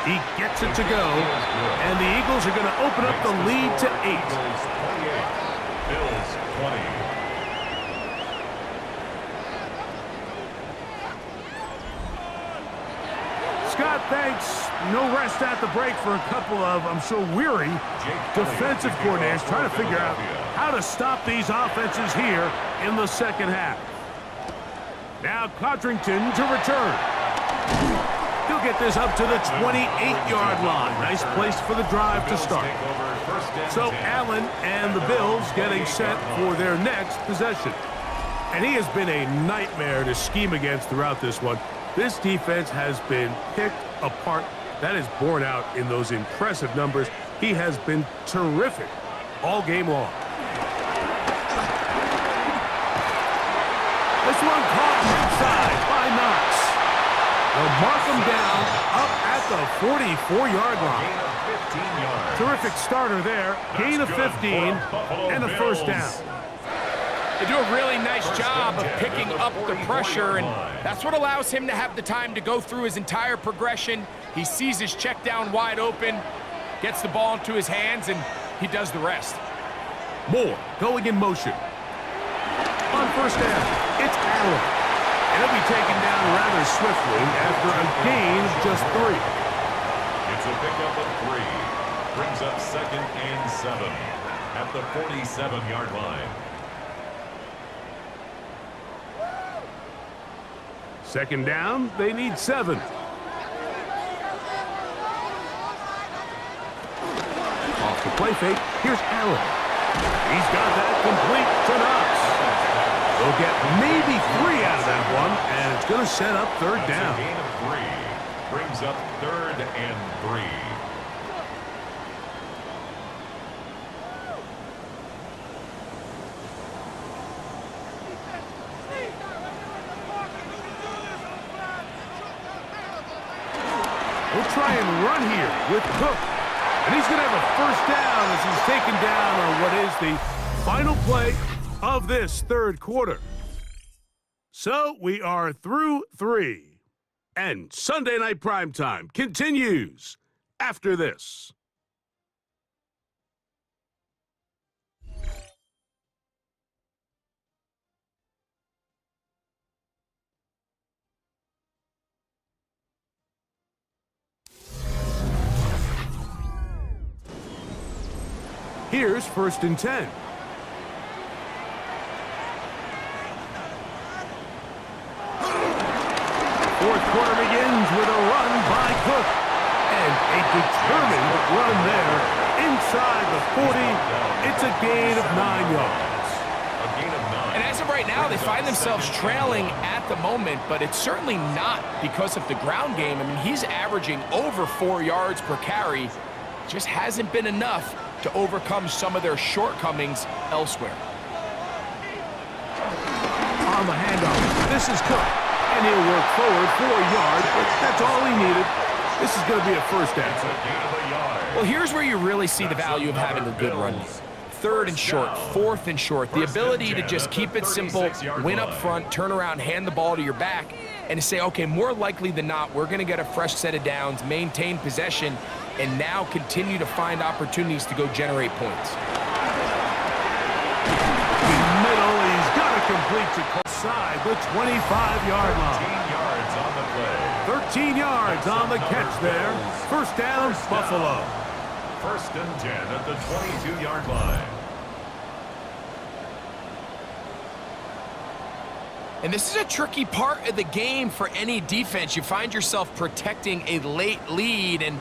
He gets it to go, and the Eagles are going to open up the lead to 8. Bills 20. Scott, thanks. No rest at the break for a couple of, I'm sure, weary defensive coordinators trying to figure out how to stop these offenses here in the second half. Now Codrington to return. He'll get this up to the 28-yard line. Nice place for the drive to start. So Allen and the Bills getting set for their next possession. And he has been a nightmare to scheme against throughout this one. This defense has been picked apart. That is borne out in those impressive numbers. He has been terrific all game long. This one caught inside by Knox. They'll mark him down up at the 44-yard line. Terrific starter there. Gain of 15 and a 1st down. They do a really nice job of picking up the pressure, and that's what allows him to have the time to go through his entire progression. He sees his check down wide open, gets the ball into his hands, and he does the rest. Moore going in motion. On 1st down, it's Allen. And he'll be taken down rather swiftly after a gain of just 3. It's a pickup of 3. Brings up 2nd and 7 at the 47-yard line. 2nd down, they need 7. Off the play fake, here's Allen. He's got that complete to Knox. They'll get maybe 3 out of that one, and it's going to set up 3rd down. Gain of 3 brings up 3rd and 3. We'll try and run here with Cook. And he's going to have a 1st down as he's taken down on what is the final play of this 3rd quarter. So we are through 3. And Sunday Night Primetime continues after this. Here's 1st and 10. Fourth quarter begins with a run by Cook. And a determined run there inside the 40. It's a gain of 9 yards. A gain of 9. And as of right now, they find themselves trailing at the moment, but it's certainly not because of the ground game. I mean, he's averaging over 4 yards per carry. Just hasn't been enough to overcome some of their shortcomings elsewhere. On the handoff, this is Cook. And he'll work forward 4 yards, but that's all he needed. This is going to be a first down. It's a gain of a yard. Well, here's where you really see the value of having a good run game. 3rd and short, 4th and short. The ability to just keep it simple, win up front, turn around, hand the ball to your back, and to say, okay, more likely than not, we're going to get a fresh set of downs, maintain possession, and now continue to find opportunities to go generate points. Middle, he's got to complete to side the 25-yard line. 13 yards on the play. 13 yards on the catch there. First down, Buffalo. 1st and 10 at the 22-yard line. And this is a tricky part of the game for any defense. You find yourself protecting a late lead, and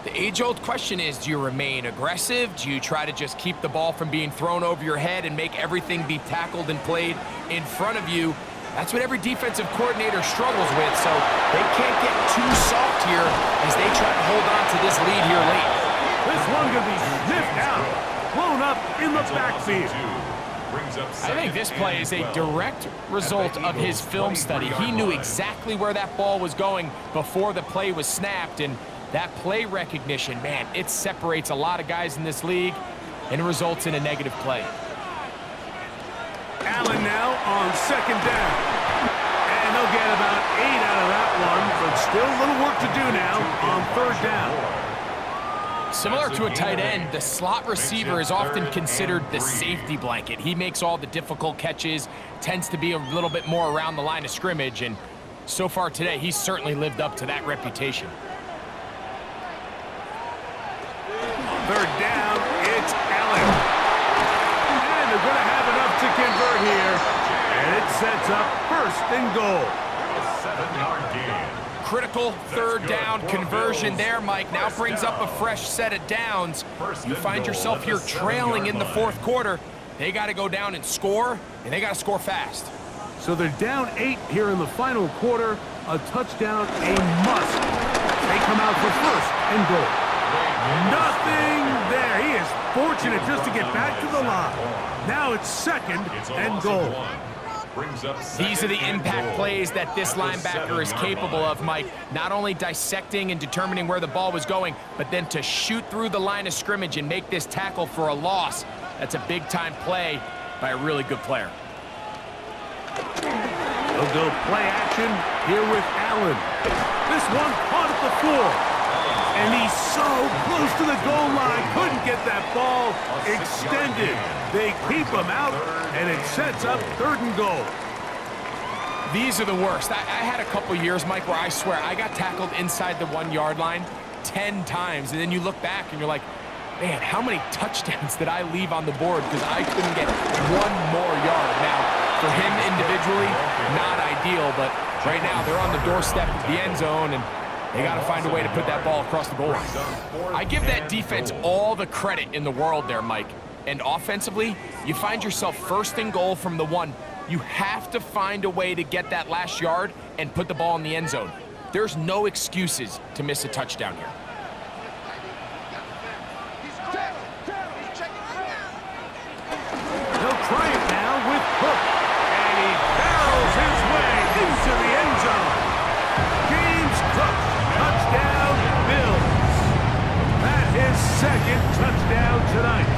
the age-old question is, do you remain aggressive? Do you try to just keep the ball from being thrown over your head and make everything be tackled and played in front of you? That's what every defensive coordinator struggles with, so they can't get too soft here as they try to hold on to this lead here late. This one going to be sniffed out, blown up in the backfield. I think this play is a direct result of his film study. He knew exactly where that ball was going before the play was snapped, and that play recognition, man, it separates a lot of guys in this league and results in a negative play. Allen now on 2nd down. And they'll get about 8 out of that one, but still a little work to do now on 3rd down. Similar to a tight end, the slot receiver is often considered the safety blanket. He makes all the difficult catches, tends to be a little bit more around the line of scrimmage, and so far today, he's certainly lived up to that reputation. 3rd down, it's Allen. And they're going to have enough to convert here. And it sets up 1st and goal. A 7-yard gain. Critical 3rd down conversion there, Mike. Now brings up a fresh set of downs. You find yourself here trailing in the 4th quarter. They got to go down and score, and they got to score fast. So they're down 8 here in the final quarter. A touchdown, a must. They come out for 1st and goal. Nothing there. He is fortunate just to get back to the line. Now it's 2nd and goal. These are the impact plays that this linebacker is capable of, Mike. Not only dissecting and determining where the ball was going, but then to shoot through the line of scrimmage and make this tackle for a loss. That's a big-time play by a really good player. They'll go play action here with Allen. This one caught at the floor. And he's so close to the goal line, couldn't get that ball extended. They keep him out, and it sets up 3rd and goal. These are the worst. I had a couple years, Mike, where I swear I got tackled inside the 1-yard line 10 times, and then you look back and you're like, man, how many touchdowns did I leave on the board because I couldn't get 1 more yard? Now, for him individually, not ideal, but right now they're on the doorstep of the end zone, and they got to find a way to put that ball across the goal line. I give that defense all the credit in the world there, Mike. And offensively, you find yourself 1st and goal from the 1. You have to find a way to get that last yard and put the ball in the end zone. There's no excuses to miss a touchdown here. He'll try it now with Cook. And he barrels his way into the end zone. James Cook, touchdown, Bills. That's his 2nd touchdown tonight.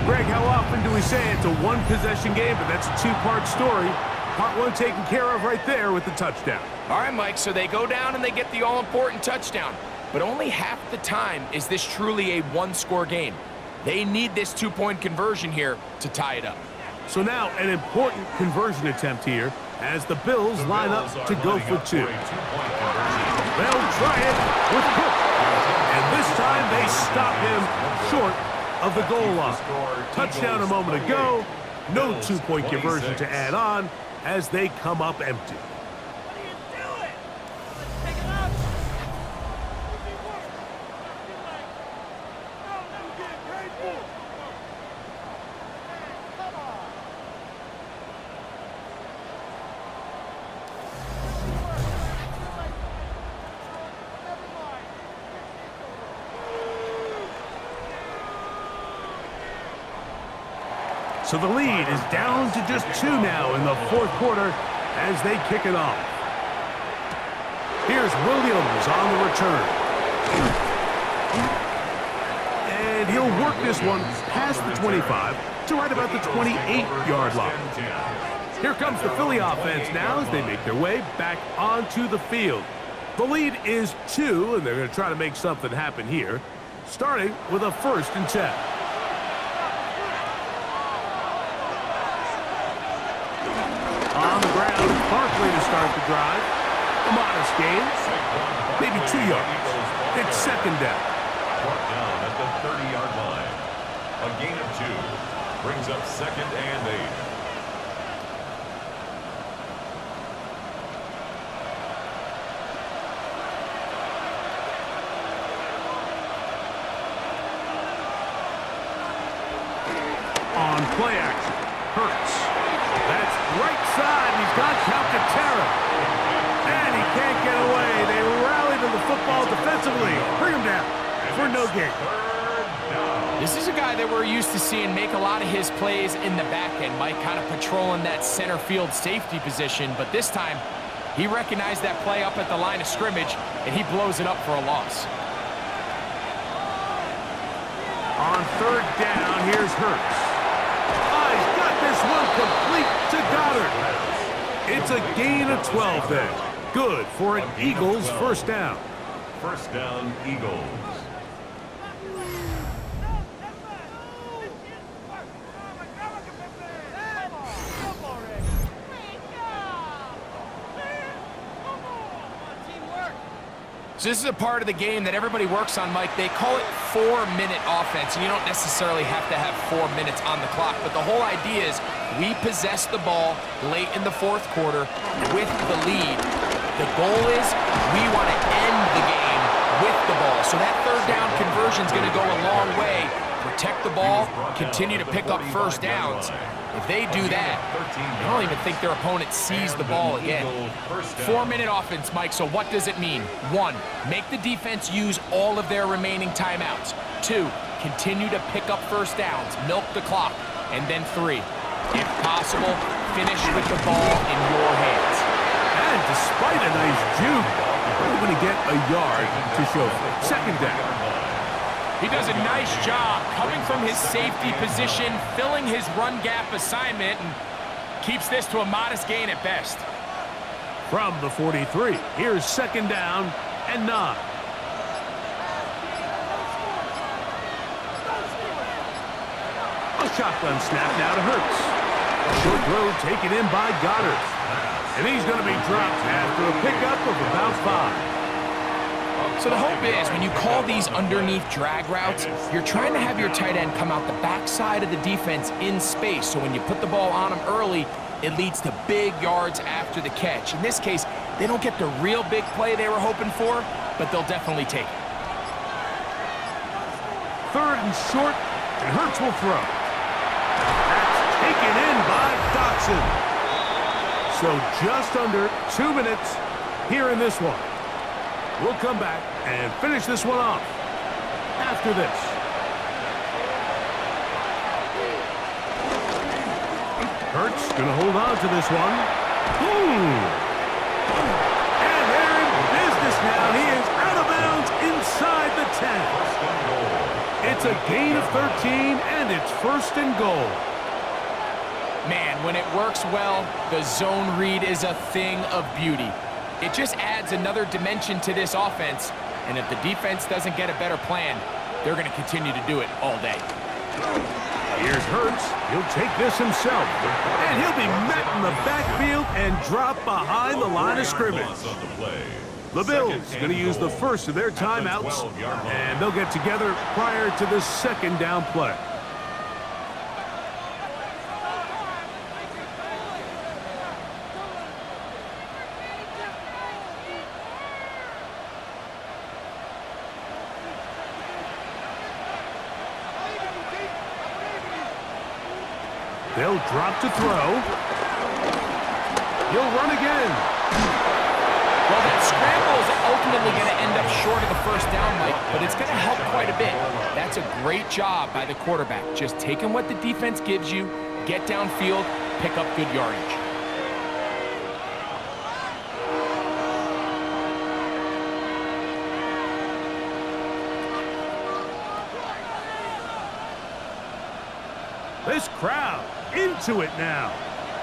Greg, how often do we say it's a 1-possession game, but that's a 2-part story? Part 1 taken care of right there with the touchdown. All right, Mike, so they go down and they get the all-important touchdown. But only half the time is this truly a 1-score game. They need this 2-point conversion here to tie it up. So now an important conversion attempt here as the Bills line up to go for 2. They'll try it with Cook. And this time they stop him short of the goal line. Touchdown a moment ago. No 2-point conversion to add on as they come up empty. So the lead is down to just 2 now in the fourth quarter as they kick it off. Here's Williams on the return. And he'll work this one past the 25 to right about the 28-yard line. Here comes the Philly offense now as they make their way back onto the field. The lead is 2, and they're going to try to make something happen here, starting with a 1st and 10. On the ground, Barkley to start the drive. A modest gain, maybe 2 yards. It's 2nd down. Brought down at the 30-yard line. A gain of 2 brings up 2nd and 8. On play action, Hurts. That's right side, and he's got count to Terra. And he can't get away. They rally to the football defensively. Bring him down for no gain. This is a guy that we're used to seeing make a lot of his plays in the back end. Mike kind of patrolling that center field safety position, but this time he recognized that play up at the line of scrimmage, and he blows it up for a loss. On 3rd down, here's Hurts. Oh, he's got this one complete to Goddard. It's a gain of 12 then. Good for an Eagles 1st down. 1st down, Eagles. So this is a part of the game that everybody works on, Mike. They call it 4-minute offense, and you don't necessarily have to have 4 minutes on the clock. But the whole idea is we possess the ball late in the 4th quarter with the lead. The goal is we want to end the game with the ball. So that 3rd down conversion is going to go a long way. Protect the ball, continue to pick up 1st downs. If they do that, I don't even think their opponent sees the ball again. 4-minute offense, Mike, so what does it mean? 1, make the defense use all of their remaining timeouts. 2, continue to pick up 1st downs, milk the clock. And then 3, if possible, finish with the ball in your hands. And despite a nice juke, we're going to get a yard to show for it. 2nd down. He does a nice job coming from his safety position, filling his run gap assignment, and keeps this to a modest gain at best. From the 43, here's 2nd down and 9. A shotgun snap now to Hurts. Short throw taken in by Goddard. And he's going to be dropped after a pickup of about 5. So the hope is when you call these underneath drag routes, you're trying to have your tight end come out the backside of the defense in space. So when you put the ball on him early, it leads to big yards after the catch. In this case, they don't get the real big play they were hoping for, but they'll definitely take it. 3rd and short, and Hurts will throw. That's taken in by Dotson. So just under 2 minutes here in this one. We'll come back and finish this one off after this. Hurts going to hold on to this one. And they're in business now. He is out of bounds inside the 10. It's a gain of 13, and it's 1st and goal. Man, when it works well, the zone read is a thing of beauty. It just adds another dimension to this offense, and if the defense doesn't get a better plan, they're going to continue to do it all day. Here's Hurts. He'll take this himself, and he'll be met in the backfield and drop behind the line of scrimmage. The Bills going to use the first of their timeouts, and they'll get together prior to the 2nd down play. They'll drop to throw. He'll run again. Well, that scramble is ultimately going to end up short of the 1st down, Mike. but it's going to help quite a bit. That's a great job by the quarterback. Just taking what the defense gives you, get downfield, pick up good yardage. This crowd into it now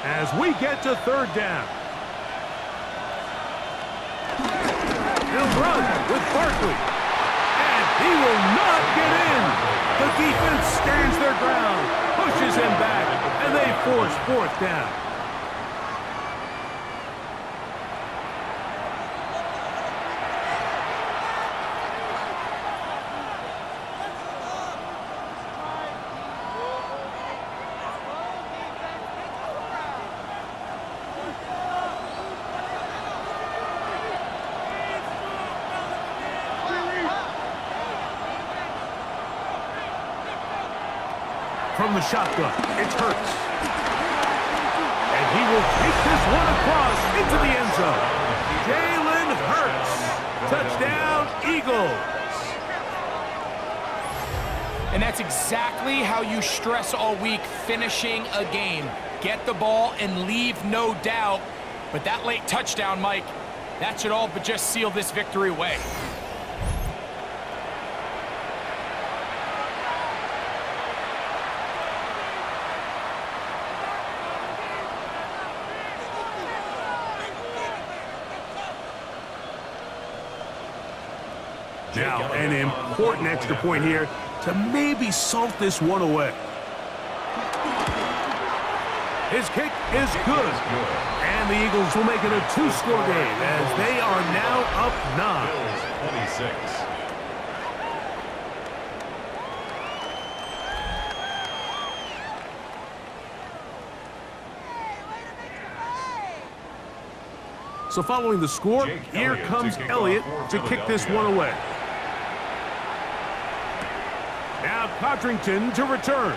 as we get to third down. He'll run with Barkley, and he will not get in. The defense stands their ground, pushes him back, and they force fourth down. From the shotgun, it's Hurts. And he will take this one across into the end zone. Jalen Hurts. Touchdown, Eagles. And that's exactly how you stress all week, finishing a game. Get the ball and leave no doubt. But that late touchdown, Mike, that should all but just seal this victory away. Now, an important extra point here to maybe salt this one away. His kick is good. And the Eagles will make it a two-score game as they are now up 9. Bills 26. So following the score, here comes Elliott to kick this one away. Now Codrington to return.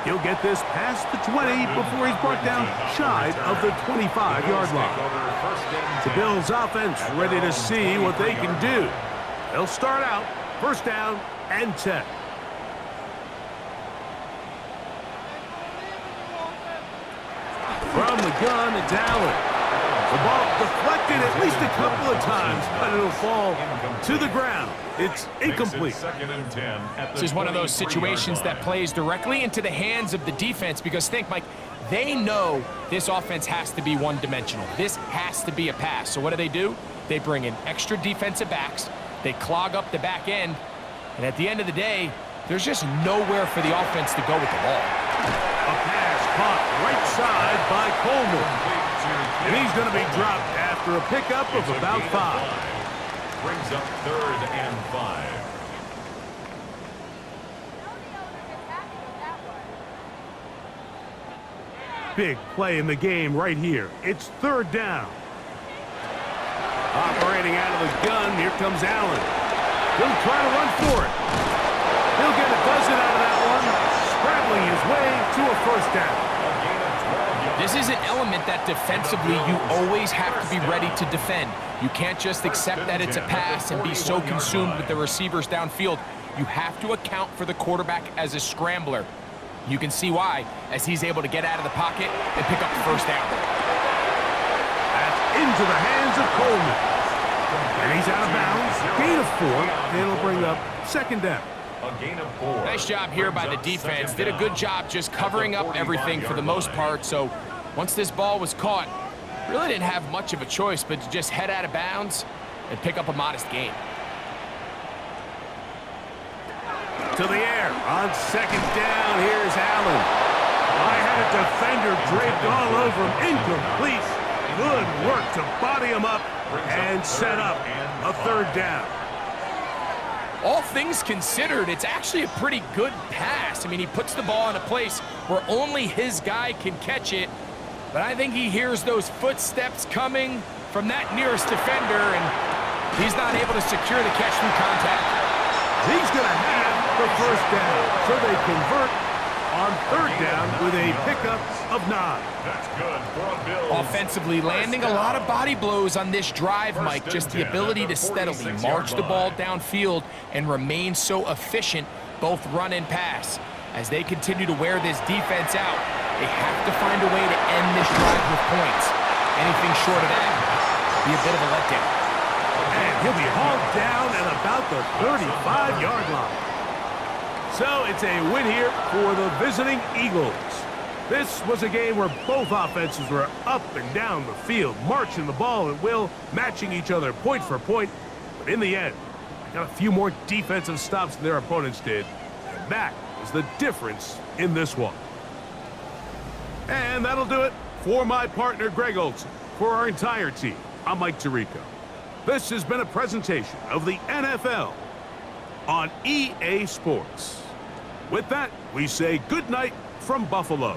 He'll get this past the 20 before he's brought down shy of the 25-yard line. The Bills offense ready to see what they can do. They'll start out first down and 10. From the gun, it's Allen. The ball deflected at least a couple of times, but it'll fall to the ground. It's incomplete. This is one of those situations that plays directly into the hands of the defense because think, Mike, they know this offense has to be one-dimensional. This has to be a pass. So what do? They bring in extra defensive backs. They clog up the back end. And at the end of the day, there's just nowhere for the offense to go with the ball. A pass caught right side by Coleman. And he's going to be dropped after a pickup of about 5. Brings up 3rd and 5. Big play in the game right here. It's 3rd down. Operating out of the gun, here comes Allen. He'll try to run for it. He'll get a dozen out of that one, scrabbling his way to a first down. This is an element that defensively you always have to be ready to defend. You can't just accept that it's a pass and be so consumed with the receivers downfield. You have to account for the quarterback as a scrambler. You can see why, as he's able to get out of the pocket and pick up the first down. That's into the hands of Coleman. And he's out of bounds. Gain of 4, and it'll bring up 2nd down. A gain of 4. Nice job here by the defense. Did a good job just covering up everything for the most part. So once this ball was caught, really didn't have much of a choice but to just head out of bounds and pick up a modest gain. To the air on 2nd down. Here's Allen. I had a defender draped all over him. Incomplete. Good work to body him up and set up a 3rd down. All things considered, it's actually a pretty good pass. I mean, he puts the ball in a place where only his guy can catch it. But I think he hears those footsteps coming from that nearest defender, and he's not able to secure the catch through contact. He's going to have the first down, so they convert on third down with a pickup of 9. That's good for a Bills. Offensively, landing a lot of body blows on this drive, Mike. Just the ability to steadily march the ball downfield and remain so efficient, both run and pass. As they continue to wear this defense out, they have to find a way to end this drive with points. Anything short of that, be a bit of a letdown. And he'll be hauled down at about the 35-yard line. So it's a win here for the visiting Eagles. This was a game where both offenses were up and down the field, marching the ball at will, matching each other point for point. But in the end, they got a few more defensive stops than their opponents did. And that is the difference in this one. And that'll do it for my partner, Greg Olson. For our entire team, I'm Mike Tirico. This has been a presentation of the NFL on EA Sports. With that, we say good night from Buffalo.